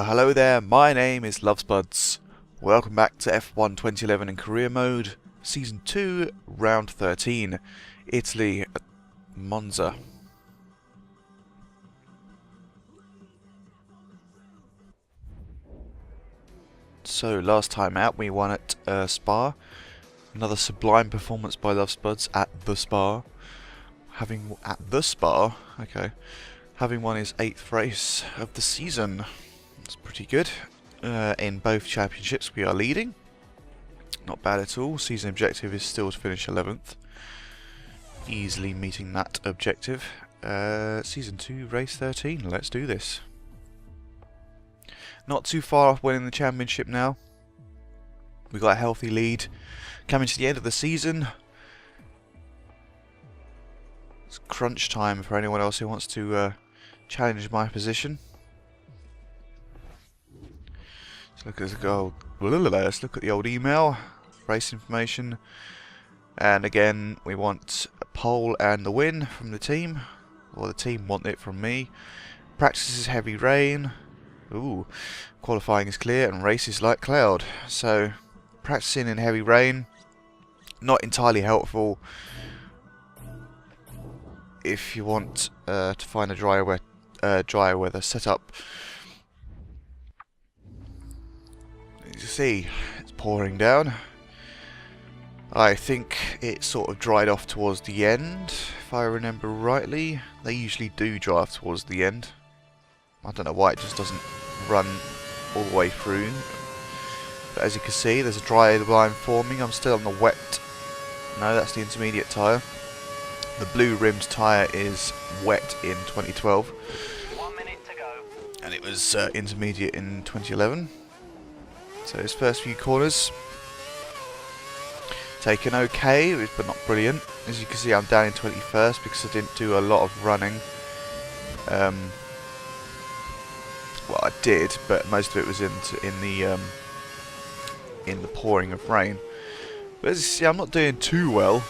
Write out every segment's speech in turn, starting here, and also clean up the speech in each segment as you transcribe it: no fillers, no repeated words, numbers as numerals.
Hello there, my name is Lovesbuds. Welcome back to F1 2011 in career mode, Season 2, Round 13, Italy at Monza. So last time out we won at Spa. Another sublime performance by Lovesbuds at the Spa. Having won his 8th race of the season. It's pretty good. In both championships we are leading. Not bad at all. Season objective is still to finish 11th. Easily meeting that objective. Season 2, race 13. Let's do this. Not too far off winning the championship now. We've got a healthy lead. Coming to the end of the season. It's crunch time for anyone else who wants to challenge my position. Let's look at the old email, race information, and again we want a pole and the win from the team, or the team want it from me. Practice is heavy rain. Ooh, qualifying is clear and race is like cloud. So practicing in heavy rain, not entirely helpful if you want to find a dry weather setup. As you see, it's pouring down. I think it sort of dried off towards the end, if I remember rightly. They usually do dry off towards the end. I don't know why it just doesn't run all the way through. But as you can see, there's a dry line forming. I'm still on the wet. No, that's the intermediate tyre. The blue rimmed tyre is wet in 2012. 1 minute to go. And it was intermediate in 2011. So his first few corners taken okay, but not brilliant. As you can see, I'm down in 21st because I didn't do a lot of running. Well, I did, but most of it was in the pouring of rain. But as you see, I'm not doing too well.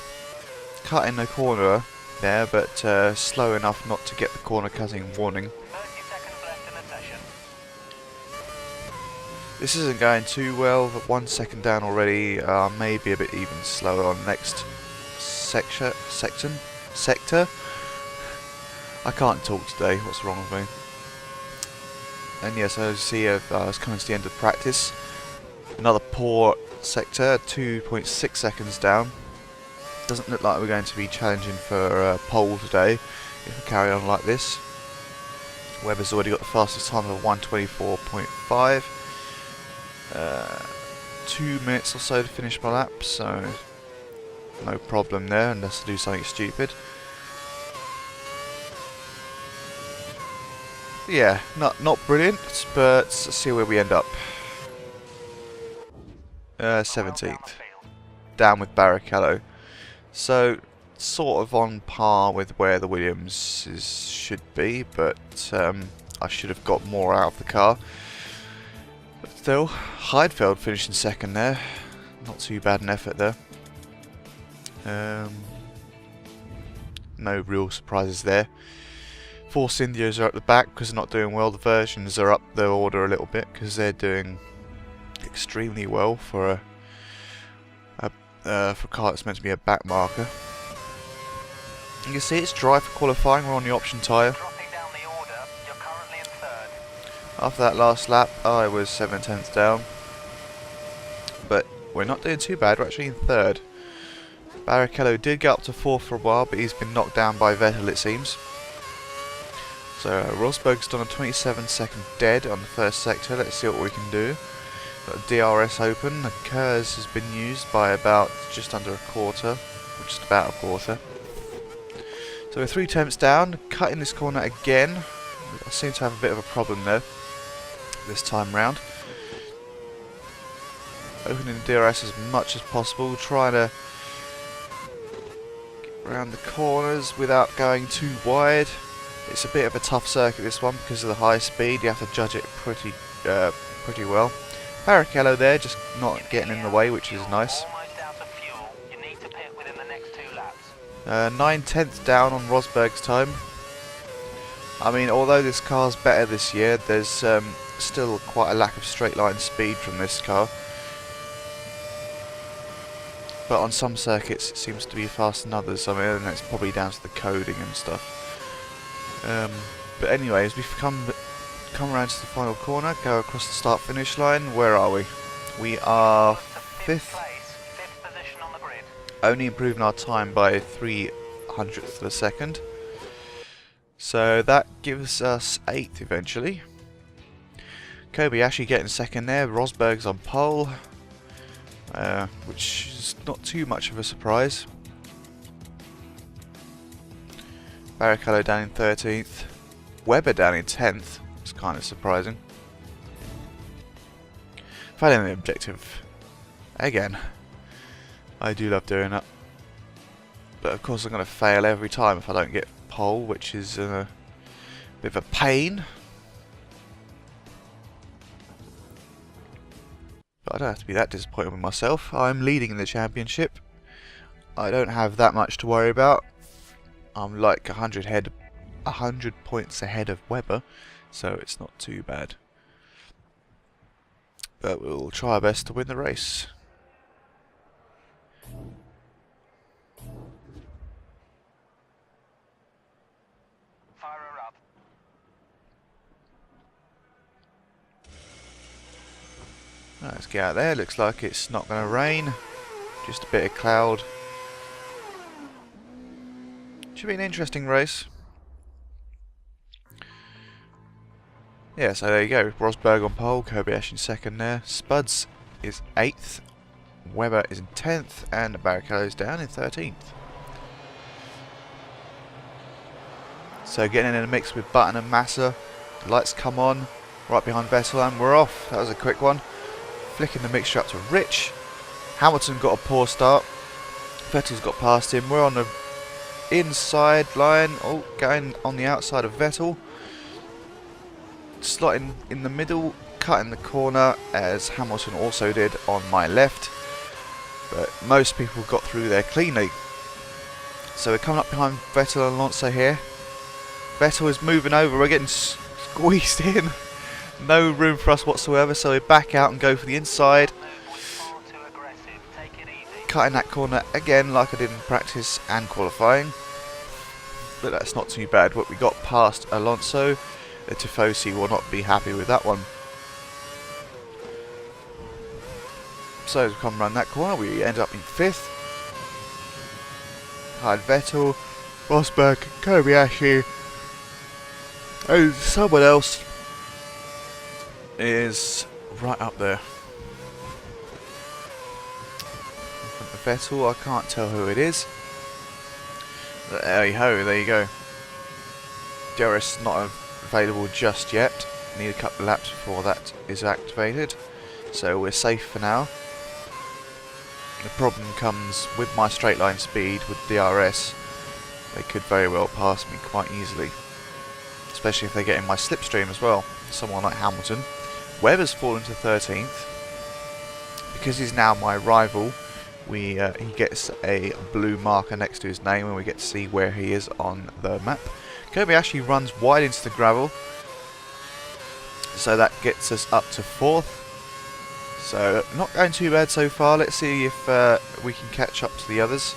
Cutting the corner there, but slow enough not to get the corner cutting warning. 30 seconds left in the session. This isn't going too well, but 1 second down already. Maybe a bit even slower on the next sector. I can't talk today. What's wrong with me? And yes, as you see, I was coming to the end of practice. Another poor sector, 2.6 seconds down. Doesn't look like we're going to be challenging for pole today if we carry on like this. Webber's already got the fastest time of 1:24.5. 2 minutes or so to finish my lap, so no problem there unless I do something stupid. Yeah, not brilliant, but let's see where we end up. 17th, down with Barrichello. So sort of on par with where the Williams should be, but I should have got more out of the car. But still, Heidfeld finishing second there. Not too bad an effort there. No real surprises there. Force Indias are at the back because they're not doing well. The versions are up the order a little bit because they're doing extremely well for a car that's meant to be a back marker. You can see it's dry for qualifying. We're on the option tyre. Dropping down the order, you're currently in third. After that last lap, I was 7/10 down. But we're not doing too bad. We're actually in third. Barrichello did get up to fourth for a while, but he's been knocked down by Vettel, it seems. So Rosberg's done a 27-second dead on the first sector. Let's see what we can do. Got a DRS open. The KERS has been used by about just under a quarter, or just about a quarter. So we're 3 tenths down, cutting this corner again. I seem to have a bit of a problem there this time round. Opening the DRS as much as possible, trying to get around the corners without going too wide. It's a bit of a tough circuit, this one, because of the high speed. You have to judge it pretty well. Barrichello there, just not getting in the way, which is nice. Almost out of fuel. You need to pit within the next 2 laps. 9/10 down on Rosberg's time. I mean, although this car's better this year, there's still quite a lack of straight line speed from this car. But on some circuits it seems to be faster than others. I mean, it's probably down to the coding and stuff. But anyways, we've come around to the final corner, go across the start finish line. Where are we? We are fifth. Fifth position on the grid. Only improving our time by 0.03 of a second. So that gives us 8th eventually. Kobayashi getting second there. Rosberg's on pole, which is not too much of a surprise. Barrichello down in 13th. Webber down in 10th. It's kind of surprising. Failing the objective again. I do love doing that. But of course I'm going to fail every time if I don't get pole, which is a bit of a pain. But I don't have to be that disappointed with myself. I'm leading in the championship. I don't have that much to worry about. I'm like 100 points ahead of Webber, so it's not too bad. But we'll try our best to win the race. Fire her up. Let's get out there. Looks like it's not going to rain. Just a bit of cloud. Should be an interesting race. Yeah, so there you go. Rosberg on pole, Kobayashi in second there. Spuds is 8th. Webber is in 10th. And Barrichello is down in 13th. So getting in a mix with Button and Massa. The lights come on. Right behind Vettel and we're off. That was a quick one. Flicking the mixture up to Rich. Hamilton got a poor start. Vettel's got past him. We're on the inside line. Oh, going on the outside of Vettel. Slotting in the middle, cutting the corner as Hamilton also did on my left. But most people got through there cleanly. So we're coming up behind Vettel and Alonso here. Vettel is moving over. We're getting squeezed in. No room for us whatsoever. So we back out and go for the inside. Cutting that corner again like I did in practice and qualifying. But that's not too bad. But we got past Alonso. The Tifosi will not be happy with that one. So as we come around that corner, we end up in 5th. Behind Vettel, Rosberg, Kobayashi, and someone else is right up there. In front of Vettel, I can't tell who it is. But there you go. DRS not available just yet. Need a couple of laps before that is activated. So we're safe for now. The problem comes with my straight line speed with DRS. They could very well pass me quite easily. Especially if they get in my slipstream as well. Someone like Hamilton. Webber's fallen to 13th. Because he's now my rival, he gets a blue marker next to his name and we get to see where he is on the map. Kobayashi runs wide into the gravel, so that gets us up to 4th. So not going too bad so far. Let's see if we can catch up to the others.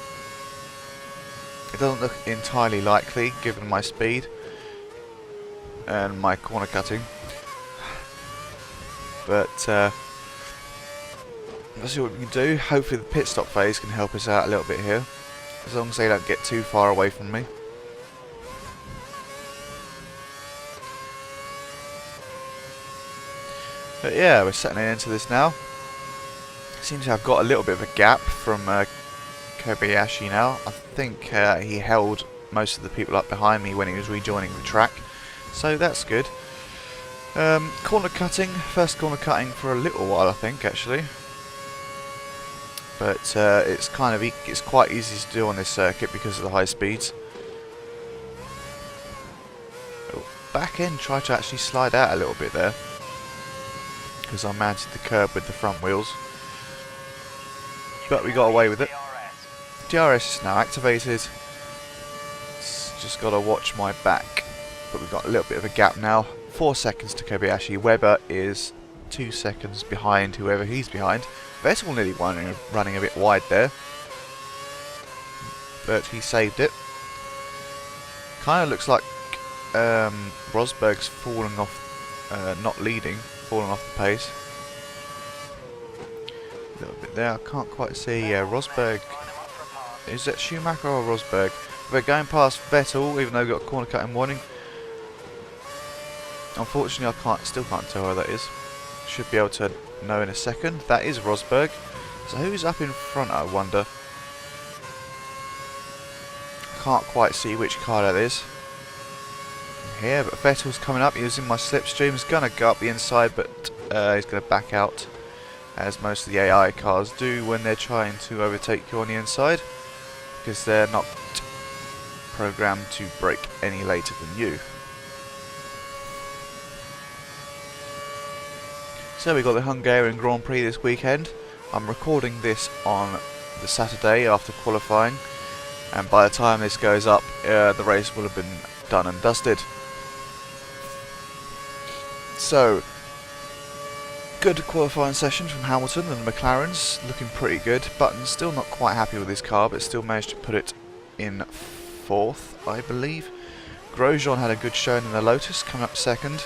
It doesn't look entirely likely given my speed and my corner cutting, but let's see what we can do. Hopefully the pit stop phase can help us out a little bit here, as long as they don't get too far away from me. But yeah, we're settling into this now. Seems to have got a little bit of a gap from Kobayashi now. I think he held most of the people up behind me when he was rejoining the track, so that's good. Corner cutting, first corner cutting for a little while I think actually. But it's quite easy to do on this circuit because of the high speeds. Oh, back end tried to actually slide out a little bit there, because I mounted the curb with the front wheels. But we got away with it. DRS is now activated. Just got to watch my back. But we've got a little bit of a gap now. 4 seconds to Kobayashi. Webber is 2 seconds behind whoever he's behind. Vettel nearly running a bit wide there, but he saved it. Kind of looks like Rosberg's falling off, not leading, falling off the pace. A little bit there, I can't quite see. Yeah, Rosberg. Is that Schumacher or Rosberg? We're going past Vettel, even though we've got a corner cutting warning. Unfortunately, I still can't tell who that is. Should be able to know in a second. That is Rosberg. So who's up in front, I wonder? Can't quite see which car that is. Here, but Vettel's coming up using my slipstream. He's going to go up the inside, but he's going to back out, as most of the AI cars do when they're trying to overtake you on the inside, because they're not programmed to brake any later than you. So we got the Hungarian Grand Prix this weekend. I'm recording this on the Saturday after qualifying, and by the time this goes up, the race will have been done and dusted. So, good qualifying session from Hamilton and the McLarens, looking pretty good. Button's still not quite happy with his car, but still managed to put it in 4th, I believe. Grosjean had a good showing in the Lotus, coming up 2nd.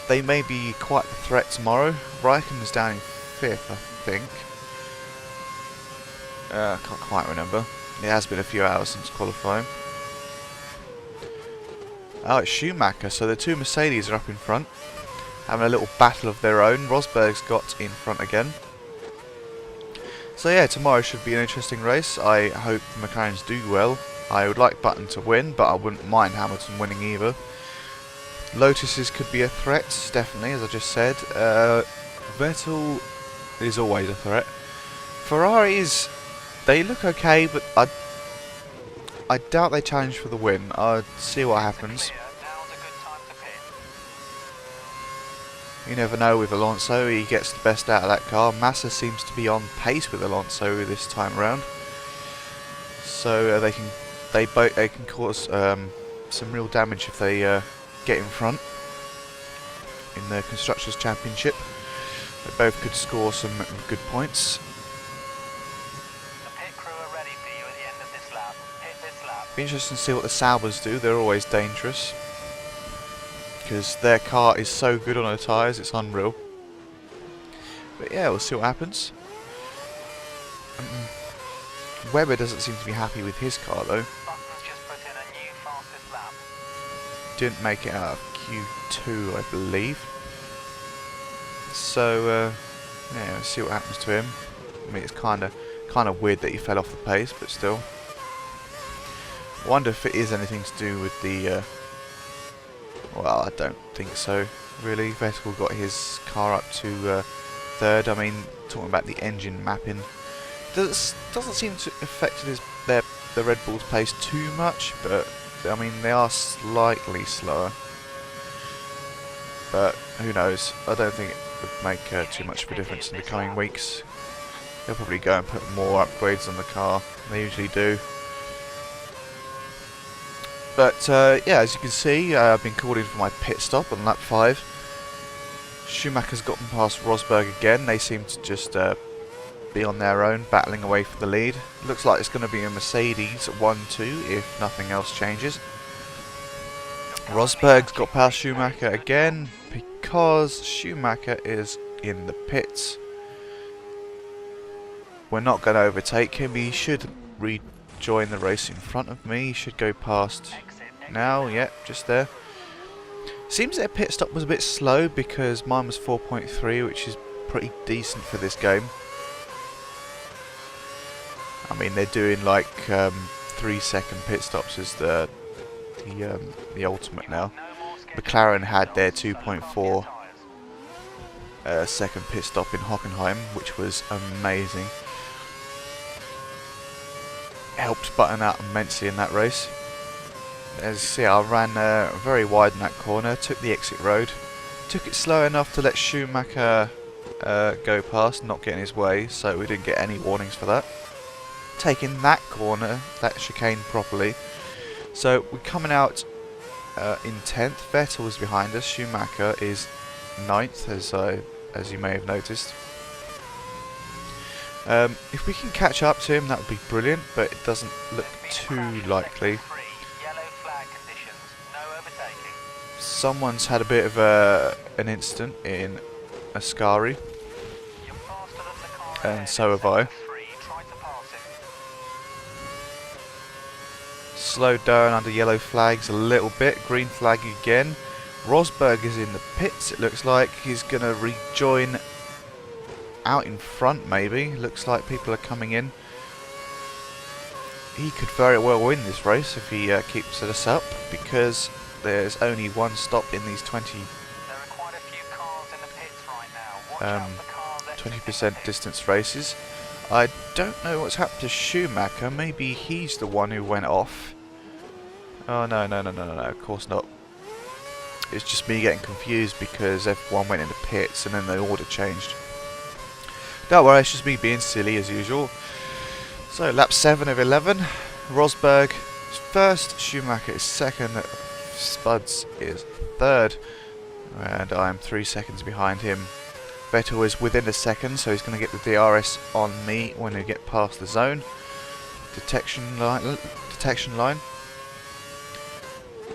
They may be quite the threat tomorrow. Raikkonen's down in 5th, I think. I can't quite remember. It has been a few hours since qualifying. Oh, it's Schumacher, so the two Mercedes are up in front, having a little battle of their own. Rosberg's got in front again. So yeah, tomorrow should be an interesting race. I hope the McLarens do well. I would like Button to win, but I wouldn't mind Hamilton winning either. Lotuses could be a threat, definitely, as I just said. Vettel is always a threat. Ferraris, they look okay, but I doubt they challenge for the win. I'll see what happens. You never know with Alonso, he gets the best out of that car. Massa seems to be on pace with Alonso this time around, so they can cause some real damage if they get in front in the Constructors' Championship. They both could score some good points. The pit crew are ready for you at the end of this lap. Hit this lap. Be interesting to see what the Saubers do. They're always dangerous, because their car is so good on their tyres, it's unreal. But yeah, we'll see what happens. Webber doesn't seem to be happy with his car though. Button's just put in a new fastest lap. Didn't make it out of Q2, I believe. So yeah, we'll see what happens to him. I mean, it's kind of weird that he fell off the pace, but still. Wonder if it is anything to do with the. Well, I don't think so, really. Vettel got his car up to 3rd. I mean, talking about the engine mapping, doesn't seem to affect the Red Bull's pace too much, but I mean, they are slightly slower. But who knows? I don't think it would make too much of a difference in the coming weeks. They'll probably go and put more upgrades on the car. They usually do. But yeah, as you can see, I've been called in for my pit stop on lap 5. Schumacher's gotten past Rosberg again. They seem to just be on their own, battling away for the lead. Looks like it's going to be a Mercedes 1-2 if nothing else changes. Rosberg's got past Schumacher again because Schumacher is in the pits. We're not going to overtake him. He should rejoin the race in front of me. He should go past now. Yep, just there. Seems their pit stop was a bit slow because mine was 4.3, which is pretty decent for this game. I mean, they're doing like 3-second pit stops as the ultimate now. McLaren had their 2.4 second pit stop in Hockenheim, which was amazing. Helped Button out immensely in that race. As you see, I ran very wide in that corner, took the exit road, took it slow enough to let Schumacher go past, not get in his way, so we didn't get any warnings for that. Taking that corner, that chicane properly. So we're coming out in 10th. Vettel is behind us. Schumacher is 9th, as you may have noticed. If we can catch up to him, that would be brilliant, but it doesn't look too likely. Someone's had a bit of an incident in Ascari, and so have I. Slowed down under yellow flags a little bit. Green flag again. Rosberg is in the pits, it looks like. He's going to rejoin out in front, maybe. Looks like people are coming in. He could very well win this race if he keeps us up, because there's only one stop in these 20% distance races. I don't know what's happened to Schumacher. Maybe he's the one who went off. Oh, no, of course not. It's just me getting confused because everyone went into pits and then the order changed. Don't worry, it's just me being silly as usual. So, lap 7 of 11. Rosberg is first, Schumacher is second, Spuds is third, and I'm 3 seconds behind him. Vettel is within a second, so he's going to get the DRS on me when we get past the zone. Detection line.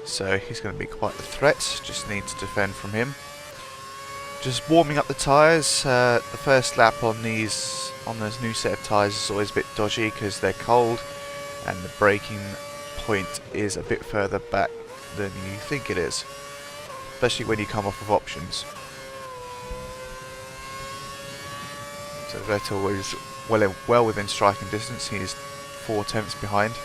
So he's going to be quite the threat, just need to defend from him. Just warming up the tyres. The first lap on this new set of tyres is always a bit dodgy because they're cold, and the braking point is a bit further back than you think it is, especially when you come off of options. So Vettel is well within striking distance. He is 4/10 behind.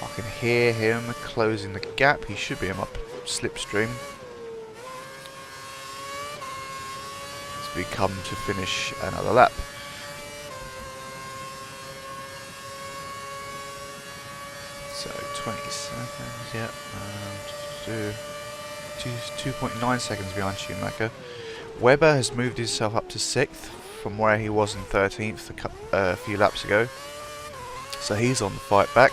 I can hear him closing the gap. He should be in my slipstream. As we come to finish another lap. So 20 seconds, yeah. 2.9 seconds behind Schumacher. Weber has moved himself up to 6th from where he was in 13th a few laps ago. So he's on the fight back.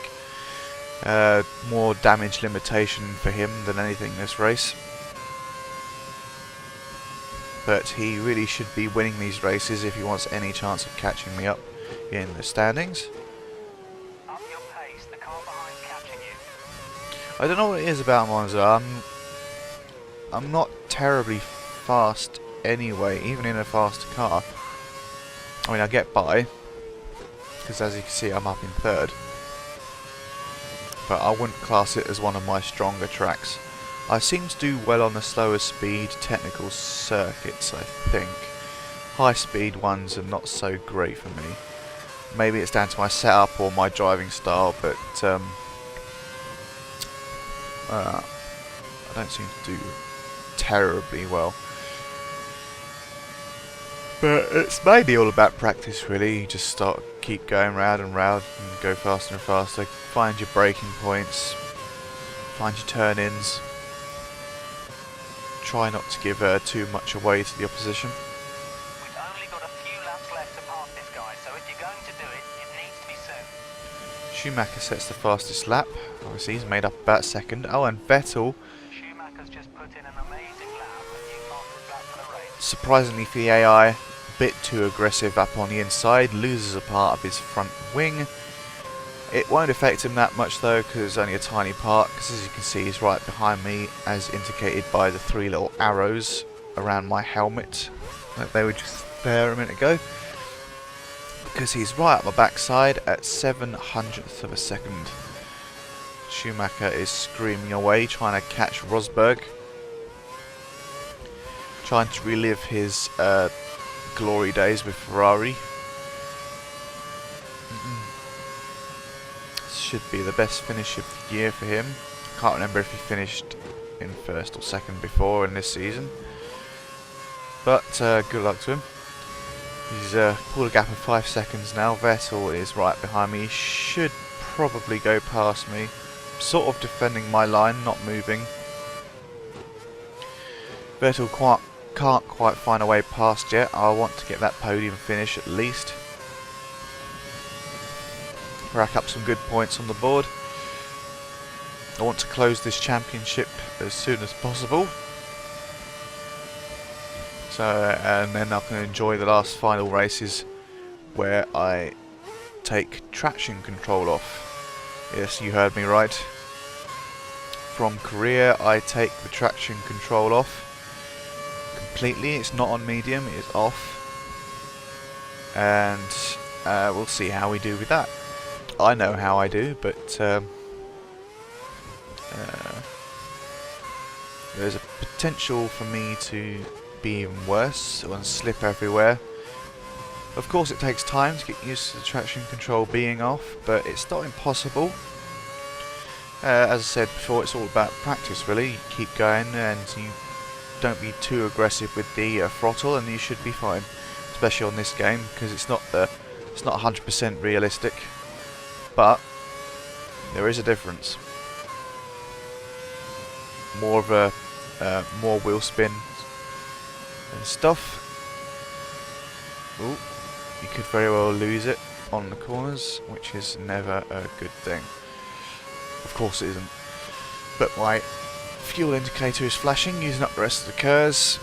More damage limitation for him than anything this race. But he really should be winning these races if he wants any chance of catching me up in the standings. Up your pace, the car behind catching you. I don't know what it is about Monza. I'm not terribly fast anyway, even in a fast car. I mean, I get by, because as you can see, I'm up in 3rd. But I wouldn't class it as one of my stronger tracks. I seem to do well on the slower speed technical circuits, I think. High speed ones are not so great for me. Maybe it's down to my setup or my driving style, but I don't seem to do terribly well. But it's mainly all about practice, really. You just keep going round and round and go faster and faster. Find your braking points, find your turn-ins. Try not to give too much away to the opposition. We've only got a few laps left to pass this guy, so if you're going to do it, it needs to be soon. Schumacher sets the fastest lap. Obviously, he's made up about 2nd. Oh, and Vettel, Schumacher's just put in an amazing lap, a new fastest lap for the race. surprisingly for the AI, a bit too aggressive up on the inside, loses a part of his front wing. It won't affect him that much though, because it's only a tiny part, because as you can see he's right behind me, as indicated by the 3 little arrows around my helmet. Like they were just there a minute ago. Because he's right up my backside at 7/100th of a second. Schumacher is screaming away, trying to catch Rosberg. Trying to relive his glory days with Ferrari. Should be the best finish of the year for him. Can't remember if he finished in 1st or 2nd before in this season. But good luck to him. He's pulled a gap of 5 seconds now. Vettel is right behind me. He should probably go past me. Sort of defending my line, not moving. Vettel can't quite find a way past yet. I want to get that podium finish at least. Rack up some good points on the board. I want to close this championship as soon as possible. So, and then I can enjoy the last final races where I take traction control off. Yes, you heard me right. From Korea, I take the traction control off completely. It's not on medium, it is off. And we'll see how we do with that. I know how I do, but there's a potential for me to be even worse and slip everywhere. Of course it takes time to get used to the traction control being off, but it's not impossible. As I said before, it's all about practice really. You keep going and you don't be too aggressive with the throttle and you should be fine. Especially on this game, because it's not 100% realistic, but there is a difference. More of a more wheel spin and stuff. Ooh, you could very well lose it on the corners, which is never a good thing. Of course it isn't. But my fuel indicator is flashing, using up the rest of the curves.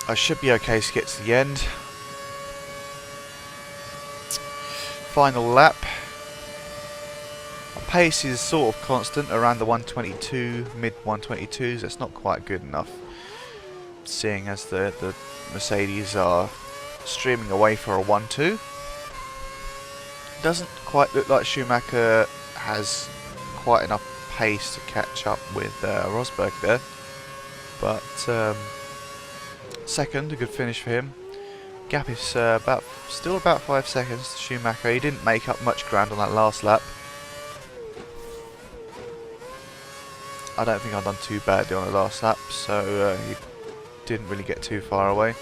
I should be okay to get to the end. Final lap. My pace is sort of constant around the 122, mid 122s. That's not quite good enough, seeing as the Mercedes are streaming away for a 1-2. Doesn't quite look like Schumacher has quite enough pace to catch up with Rosberg there, but second, a good finish for him. Gap is still about 5 seconds to Schumacher. He didn't make up much ground on that last lap. I don't think I've done too badly on the last lap, so he didn't really get too far away.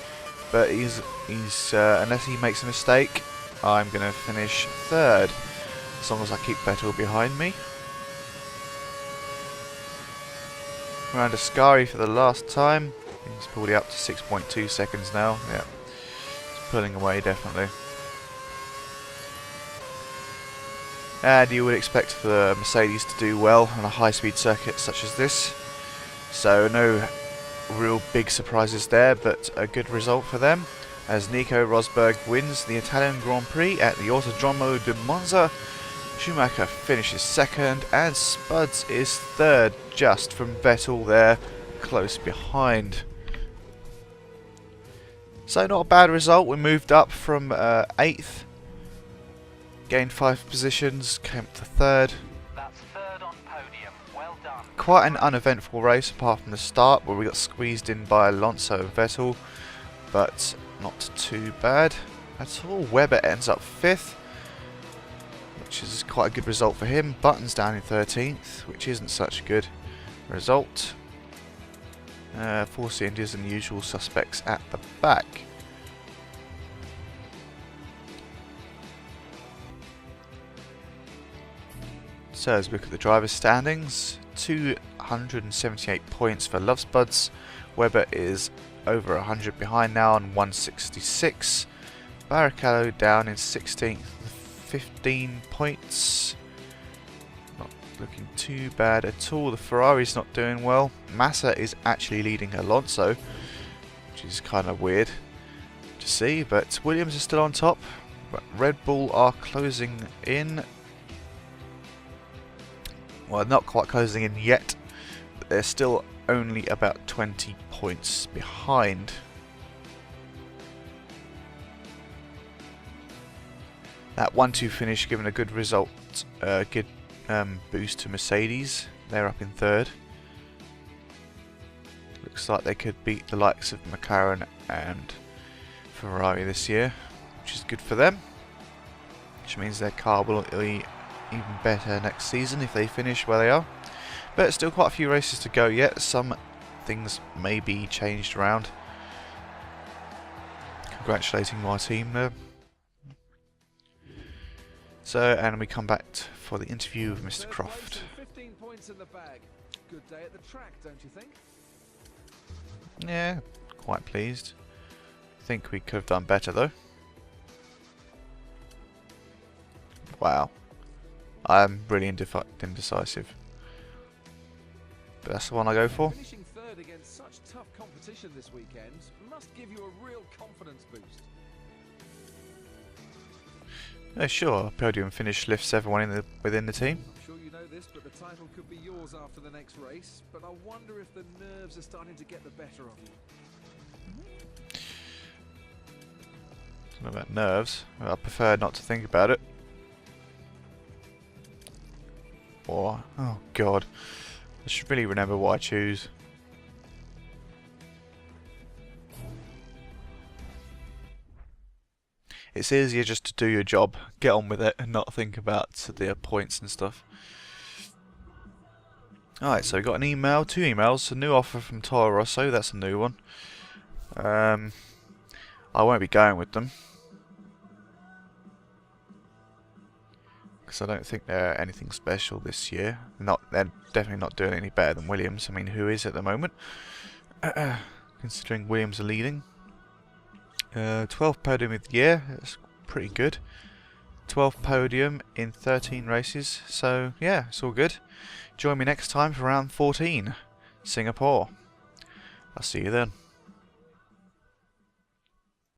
But he's unless he makes a mistake, I'm going to finish third, as long as I keep Vettel behind me. Around Ascari for the last time. He's pulled it up to 6.2 seconds now. Yeah. Pulling away definitely. And you would expect the Mercedes to do well on a high-speed circuit such as this. So no real big surprises there, but a good result for them, as Nico Rosberg wins the Italian Grand Prix at the Autodromo di Monza. Schumacher finishes second and Spuds is third, just from Vettel there, close behind. So not a bad result. We moved up from 8th, gained 5 positions, came up to 3rd. That's third on podium. Well done. Quite an uneventful race apart from the start where we got squeezed in by Alonso and Vettel, but not too bad at all. Webber ends up 5th, which is quite a good result for him. Button's down in 13th, which isn't such a good result. Force India's and usual suspects at the back. So as we look at the drivers' standings, 278 points for Lovesbuds. Webber is over 100 behind now on 166. Barrichello down in 16th, 15 points. Not looking too bad at all. The Ferrari's not doing well. Massa is actually leading Alonso, which is kind of weird to see, but Williams is still on top. But Red Bull are closing in. Well, not quite closing in yet, but they're still only about 20 points behind. That 1-2 finish given a good result, good boost to Mercedes. They're up in 3rd. Looks like they could beat the likes of McLaren and Ferrari this year, which is good for them. Which means their car will be even better next season if they finish where they are. But still quite a few races to go yet. Some things may be changed around. Congratulating my team there. So, and we come back for the interview with Mr. Croft. 15 points in the bag. Good day at the track, don't you think? Yeah, quite pleased. Think we could have done better though. Wow. I'm really indecisive. but that's the one I go for. Finishing third against such tough competition this weekend must give you a real confidence boost. Yeah, sure, a podium finish lifts everyone within the team. I'm sure you know this, but the title could be yours after the next race. But I wonder if the nerves are starting to get the better of you. Don't know about nerves. I prefer not to think about it. Or, oh god, I should really remember what I choose. It's easier just to do your job, get on with it, and not think about the points and stuff. Alright, so we got an email, 2 emails, a new offer from Toro Rosso, that's a new one. I won't be going with them, because I don't think they're anything special this year. They're definitely not doing any better than Williams. I mean, who is at the moment? Considering Williams are leading. 12th podium of the year, that's pretty good. 12th podium in 13 races, so yeah, it's all good. Join me next time for round 14, Singapore. I'll see you then.